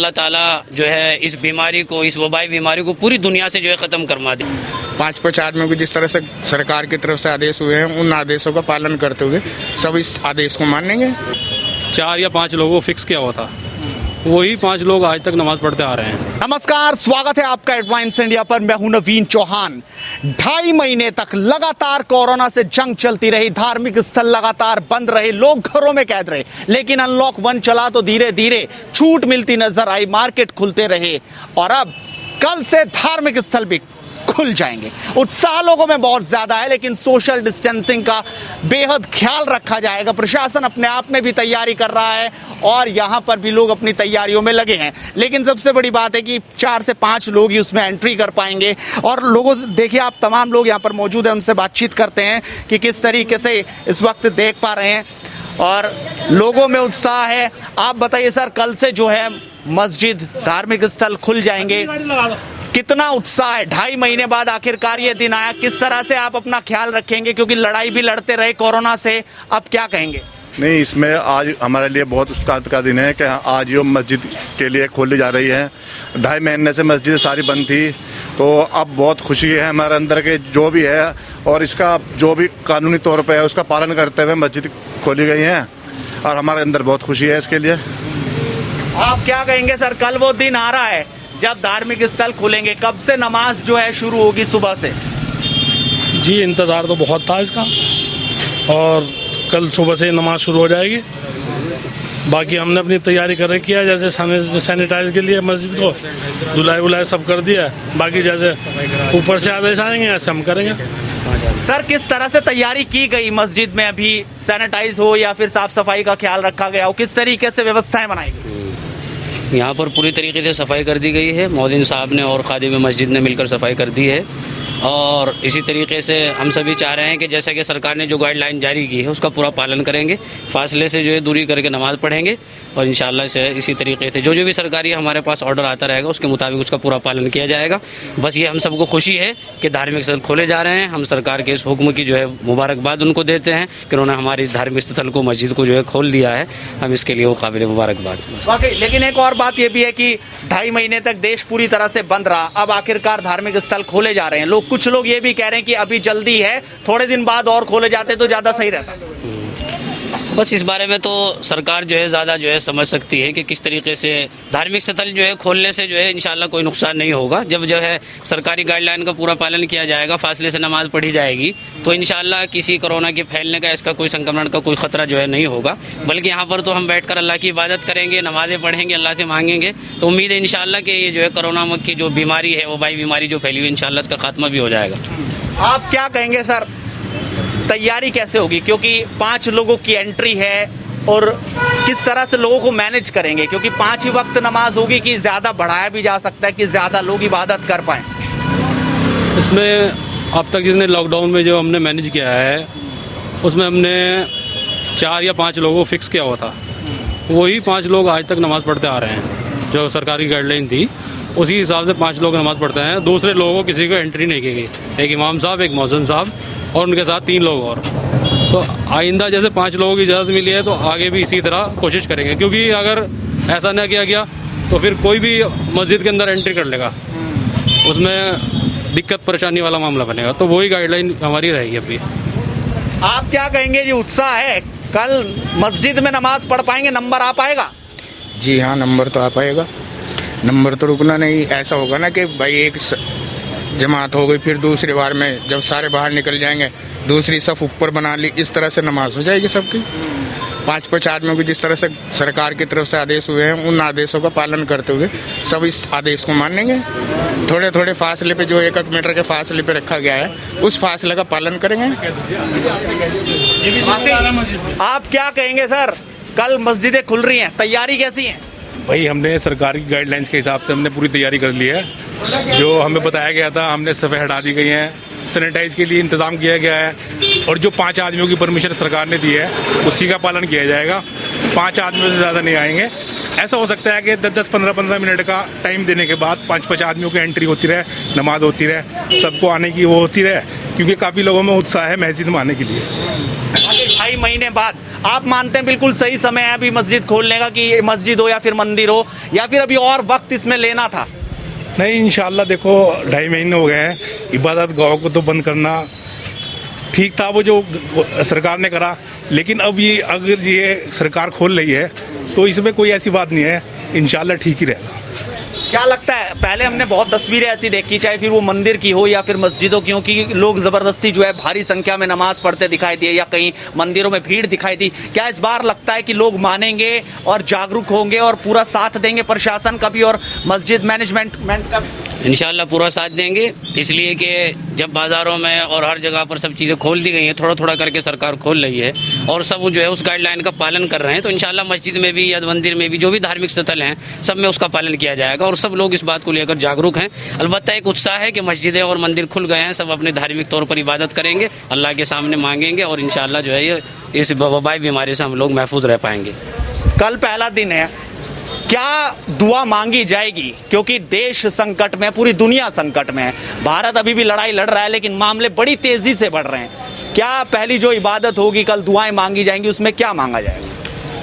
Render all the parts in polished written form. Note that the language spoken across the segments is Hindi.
अल्लाह ताला जो है इस बीमारी को, इस वबाई बीमारी को पूरी दुनिया से जो है ख़त्म करवा दे। 5 आदमियों को जिस तरह से सरकार की तरफ से आदेश हुए हैं, उन आदेशों का पालन करते हुए सब इस आदेश को मानेंगे। 4 या 5 लोगों को फिक्स किया हुआ था, वही 5 लोग आज तक नमाज पढ़ते आ रहे हैं। नमस्कार, स्वागत है आपका एडवांस इंडिया पर। मैं हूं नवीन चौहान। 2.5 महीने तक लगातार कोरोना से जंग चलती रही, धार्मिक स्थल लगातार बंद रहे, लोग घरों में कैद रहे, लेकिन अनलॉक 1 चला तो धीरे धीरे छूट मिलती नजर आई, मार्केट खुलते रहे और अब कल से धार्मिक स्थल भी खुल जाएंगे। उत्साह लोगों में बहुत ज्यादा है, लेकिन सोशल डिस्टेंसिंग का बेहद ख्याल रखा जाएगा। प्रशासन अपने आप में भी तैयारी कर रहा है और यहां पर भी लोग अपनी तैयारियों में लगे हैं। लेकिन सबसे बड़ी बात है कि 4 से 5 लोग ही उसमें एंट्री कर पाएंगे। और लोगों से देखिए, आप तमाम लोग यहां पर मौजूद हैं, उनसे बातचीत करते हैं कि किस तरीके से इस वक्त देख पा रहे हैं और लोगों में उत्साह है। आप बताइए सर, कल से जो है मस्जिद, धार्मिक स्थल खुल जाएंगे, कितना उत्साह है? 2.5 महीने बाद आखिरकार ये दिन आया। किस तरह से आप अपना ख्याल रखेंगे, क्योंकि लड़ाई भी लड़ते रहे कोरोना से, अब क्या कहेंगे? नहीं, इसमें आज हमारे लिए बहुत उत्साह का दिन है कि आज ये मस्जिद के लिए खोली जा रही है। 2.5 महीने से मस्जिद सारी बंद थी, तो अब बहुत खुशी है हमारे अंदर के जो भी है, और इसका जो भी कानूनी तौर पे है उसका पालन करते हुए मस्जिद खोली गई है और हमारे अंदर बहुत खुशी है इसके लिए। आप क्या कहेंगे सर, कल वो दिन आ रहा है जब धार्मिक स्थल खुलेंगे, कब से नमाज जो है शुरू होगी? सुबह से? जी, इंतज़ार तो बहुत था इसका और कल सुबह से नमाज शुरू हो जाएगी। बाकी हमने अपनी तैयारी कर रखी है, जैसे सैनिटाइज के लिए मस्जिद को धुलाई सब कर दिया है। बाकी जैसे ऊपर से आदेश आएंगे ऐसे हम करेंगे। सर, किस तरह से तैयारी की गई मस्जिद में? अभी सैनिटाइज हो या फिर साफ सफाई का ख्याल रखा गया हो, किस तरीके से व्यवस्थाएं बनाई गई? यहाँ पर पूरी तरीके से सफाई कर दी गई है। मौलिन साहब ने और खादिम मस्जिद ने मिलकर सफाई कर दी है और इसी तरीके से हम सभी चाह रहे हैं कि जैसा कि सरकार ने जो गाइडलाइन जारी की है उसका पूरा पालन करेंगे, फासले से जो है दूरी करके नमाज पढ़ेंगे और इंशाल्लाह से इसी तरीके से जो भी सरकारी हमारे पास ऑर्डर आता रहेगा उसके मुताबिक उसका पूरा पालन किया जाएगा। बस ये हम सबको खुशी है कि धार्मिक स्थल खोले जा रहे हैं। हम सरकार के इस हुक्म की जो है मुबारकबाद उनको देते हैं कि उन्होंने हमारे इस धार्मिक स्थल को, मस्जिद को जो है खोल दिया है। हम इसके लिए वो काबिल मुबारकबाद। लेकिन एक और बात ये भी है कि 2.5 महीने तक देश पूरी तरह से बंद रहा, अब आखिरकार धार्मिक स्थल खोले जा रहे हैं। कुछ लोग ये भी कह रहे हैं कि अभी जल्दी है, थोड़े दिन बाद और खोले जाते तो ज्यादा सही रहता। बस इस बारे में तो सरकार जो है ज़्यादा जो है समझ सकती है कि किस तरीके से धार्मिक स्थल जो है खोलने से जो है इंशाल्लाह कोई नुकसान नहीं होगा। जब जो है सरकारी गाइडलाइन का पूरा पालन किया जाएगा, फासले से नमाज पढ़ी जाएगी, तो इंशाल्लाह किसी कोरोना के फैलने का, इसका कोई संक्रमण का कोई खतरा जो है नहीं होगा। बल्कि यहाँ पर तो हम बैठकर अल्लाह की इबादत करेंगे, नमाजें पढ़ेंगे, अल्लाह से मांगेंगे। तो उम्मीद है इंशाल्लाह कि ये जो है कोरोना की जो बीमारी है, वबाई बीमारी जो फैली हुई, इंशाल्लाह इसका खात्मा भी हो जाएगा। आप क्या कहेंगे सर, तैयारी कैसे होगी? क्योंकि 5 लोगों की एंट्री है और किस तरह से लोगों को मैनेज करेंगे? क्योंकि 5 ही वक्त नमाज होगी कि ज़्यादा बढ़ाया भी जा सकता है कि ज़्यादा लोग इबादत कर पाएँ? इसमें अब तक जितने लॉकडाउन में जो हमने मैनेज किया है उसमें हमने 4 या 5 लोगों को फिक्स किया हुआ था, वही 5 लोग आज तक नमाज़ पढ़ते आ रहे हैं। जो सरकारी गाइडलाइन थी उसी हिसाब से 5 लोग नमाज़ पढ़ते हैं। दूसरे लोगों को किसी को एंट्री नहीं की गई। एक इमाम साहब, एक मौज़िन साहब और उनके साथ 3 लोग और। तो आइंदा जैसे 5 लोगों की इजाज़त मिली है तो आगे भी इसी तरह कोशिश करेंगे, क्योंकि अगर ऐसा ना किया गया तो फिर कोई भी मस्जिद के अंदर एंट्री कर लेगा, उसमें दिक्कत परेशानी वाला मामला बनेगा। तो वही गाइडलाइन हमारी रहेगी। अभी आप क्या कहेंगे? ये उत्साह है, कल मस्जिद में नमाज पढ़ पाएंगे, नंबर आ पाएगा? जी हाँ, नंबर तो आ पाएगा। नंबर तो रुकना नहीं। ऐसा होगा ना कि भाई एक जमात हो गई, फिर दूसरी बार में जब सारे बाहर निकल जाएंगे दूसरी सफ ऊपर बना ली, इस तरह से नमाज हो जाएगी सबकी। 5 आदमियों को जिस तरह से सरकार की तरफ से आदेश हुए हैं, उन आदेशों का पालन करते हुए सब इस आदेश को मानेंगे। थोड़े थोड़े फासले पे, जो 1-1 मीटर के फासले पे रखा गया है, उस फासले का पालन करेंगे। आप क्या कहेंगे सर, कल मस्जिदें खुल रही हैं, तैयारी कैसी है? भाई, हमने सरकारी गाइडलाइंस के हिसाब से हमने पूरी तैयारी कर ली है। जो हमें बताया गया था, हमने सफ़े हटा दी गई हैं, सैनिटाइज के लिए इंतज़ाम किया गया है और जो 5 आदमियों की परमिशन सरकार ने दी है उसी का पालन किया जाएगा। 5 आदमियों से ज़्यादा नहीं आएंगे ऐसा हो सकता है कि 10-15 मिनट का टाइम देने के बाद 5-5 आदमियों की एंट्री होती रहे, नमाज होती रहे, सबको आने की वो होती रहे, क्योंकि काफ़ी लोगों में उत्साह है मस्जिद में आने के लिए। 2.5 महीने बाद आप मानते हैं बिल्कुल सही समय है अभी मस्जिद खोलने का, कि मस्जिद हो या फिर मंदिर हो, या फिर अभी और वक्त इसमें लेना था? नहीं, इंशाल्लाह देखो 2.5 महीने हो गए हैं, इबादत गाँव को तो बंद करना ठीक था वो जो सरकार ने करा, लेकिन अब ये अगर ये सरकार खोल रही है तो इसमें कोई ऐसी बात नहीं है, इंशाल्लाह ठीक ही रहेगा। क्या लगता है, पहले हमने बहुत तस्वीरें ऐसी देखी, चाहे फिर वो मंदिर की हो या फिर मस्जिदों की हो, कि लोग जबरदस्ती जो है भारी संख्या में नमाज पढ़ते दिखाई दिए या कहीं मंदिरों में भीड़ दिखाई दी। क्या इस बार लगता है कि लोग मानेंगे और जागरूक होंगे और पूरा साथ देंगे प्रशासन का भी और मस्जिद मैनेजमेंट का? इंशाल्लाह पूरा साथ देंगे, इसलिए कि जब बाज़ारों में और हर जगह पर सब चीज़ें खोल दी गई हैं, थोड़ा थोड़ा करके सरकार खोल रही है और सब जो है उस गाइडलाइन का पालन कर रहे हैं, तो इंशाल्लाह मस्जिद में भी या मंदिर में भी जो भी धार्मिक स्थल हैं सब में उसका पालन किया जाएगा और सब लोग इस बात को लेकर जागरूक हैं। अलबत्ता एक उत्साह है कि मस्जिदें और मंदिर खुल गए हैं, सब अपने धार्मिक तौर पर इबादत करेंगे, अल्लाह के सामने मांगेंगे और इंशाल्लाह जो है ये इस वबाई बीमारी से हम लोग महफूज रह पाएंगे। कल पहला दिन है, क्या दुआ मांगी जाएगी? क्योंकि देश संकट में, पूरी दुनिया संकट में है, भारत अभी भी लड़ाई लड़ रहा है लेकिन मामले बड़ी तेजी से बढ़ रहे हैं। क्या पहली जो इबादत होगी कल, दुआएं मांगी जाएंगी, उसमें क्या मांगा जाएगा?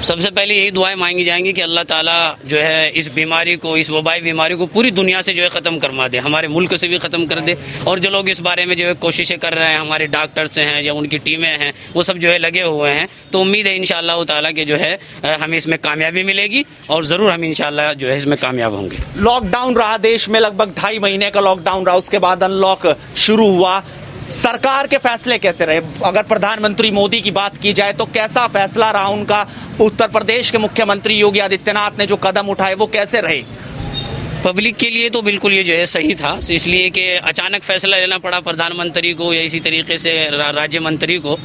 सबसे पहले यही दुआएं मांगी जाएंगी कि अल्लाह ताला जो है इस बीमारी को, इस वबाई बीमारी को पूरी दुनिया से जो है ख़त्म करवा दे, हमारे मुल्क से भी ख़त्म कर दे। और जो लोग इस बारे में जो है कोशिशें कर रहे हैं, हमारे डॉक्टर्स हैं या उनकी टीमें हैं, वो सब जो है लगे हुए हैं, तो उम्मीद है इंशाअल्लाह ताला कि जो है हमें इसमें कामयाबी मिलेगी और ज़रूर हम इंशाअल्लाह जो है इसमें कामयाब होंगे। लॉकडाउन रहा देश में, लगभग 2.5 महीने का लॉकडाउन रहा, उसके बाद अनलॉक शुरू हुआ। सरकार के फैसले कैसे रहे? अगर प्रधानमंत्री मोदी की बात की जाए तो कैसा फैसला रहा उनका? उत्तर प्रदेश के मुख्यमंत्री योगी आदित्यनाथ ने जो कदम उठाए वो कैसे रहे? पब्लिक के लिए तो बिल्कुल ये जो है सही था, इसलिए कि अचानक फैसला लेना पड़ा प्रधानमंत्री को या इसी तरीके से राज्य मंत्री को,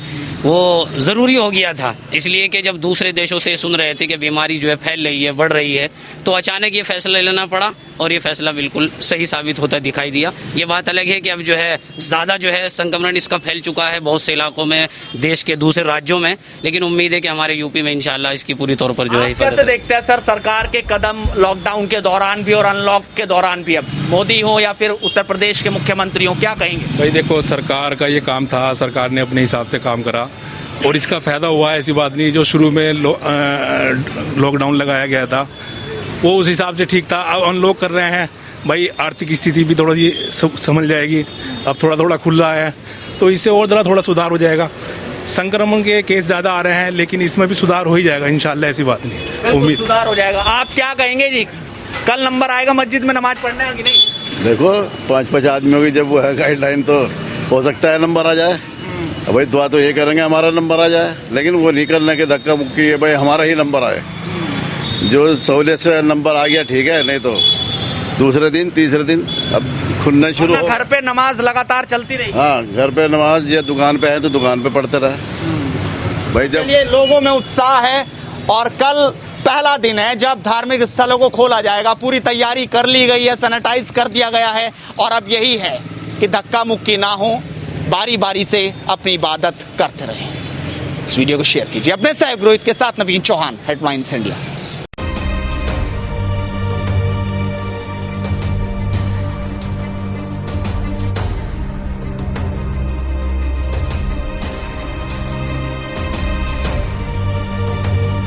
वो ज़रूरी हो गया था, इसलिए कि जब दूसरे देशों से सुन रहे थे कि बीमारी जो है फैल रही है, बढ़ रही है, तो अचानक ये फैसला लेना पड़ा और ये फैसला बिल्कुल सही साबित होता दिखाई दिया। ये बात अलग है कि अब जो है ज़्यादा जो है संक्रमण इसका फैल चुका है बहुत से इलाकों में, देश के दूसरे राज्यों में, लेकिन उम्मीद है कि हमारे यूपी में इंशाल्लाह इसकी पूरी तौर पर जो है कैसे देखते हैं सर सरकार के कदम लॉकडाउन के दौरान भी और अनलॉक के दौरान भी? अब मोदी हो या फिर उत्तर प्रदेश के मुख्यमंत्री हो, क्या कहेंगे? भाई देखो, सरकार का ये काम था, सरकार ने अपने हिसाब से काम करा और इसका फ़ायदा हुआ है, ऐसी बात नहीं। जो शुरू में लॉकडाउन लगाया गया था वो उस हिसाब से ठीक था, अब अनलॉक कर रहे हैं, भाई आर्थिक स्थिति भी थोड़ा समझ जाएगी, अब थोड़ा थोड़ा खुल रहा है तो इससे और ज़रा थोड़ा सुधार हो जाएगा। संक्रमण के केस ज़्यादा आ रहे हैं लेकिन इसमें भी सुधार हो ही जाएगा इंशाल्लाह, ऐसी बात नहीं, उम्मीद सुधार हो जाएगा। आप क्या कहेंगे जी, कल नंबर आएगा मस्जिद में नमाज पढ़ने का कि नहीं? देखो 5-5 आदमियों की जब वो है गाइडलाइन, तो हो सकता है नंबर आ जाए। भाई दुआ तो ये करेंगे हमारा नंबर आ जाए, लेकिन वो निकलने के धक्का मुक्की है भाई हमारा ही नंबर आए। जो सहूलियत से नंबर आ गया ठीक है, नहीं तो दूसरे दिन तीसरे दिन अब खुलना शुरू हो। घर पे नमाज लगातार चलती रही? हाँ, घर पे नमाज, या दुकान पे है तो दुकान पे पढ़ते रहे भाई। जब लोगों में उत्साह है और कल पहला दिन है जब धार्मिक स्थलों को खोला जाएगा, पूरी तैयारी कर ली गई है, सैनिटाइज कर दिया गया है और अब यही है कि धक्का मुक्की ना हो, बारी बारी से अपनी इबादत करते रहें। इस वीडियो को शेयर कीजिए अपने साहब रोहित के साथ। नवीन चौहान, हेडलाइंस इंडिया।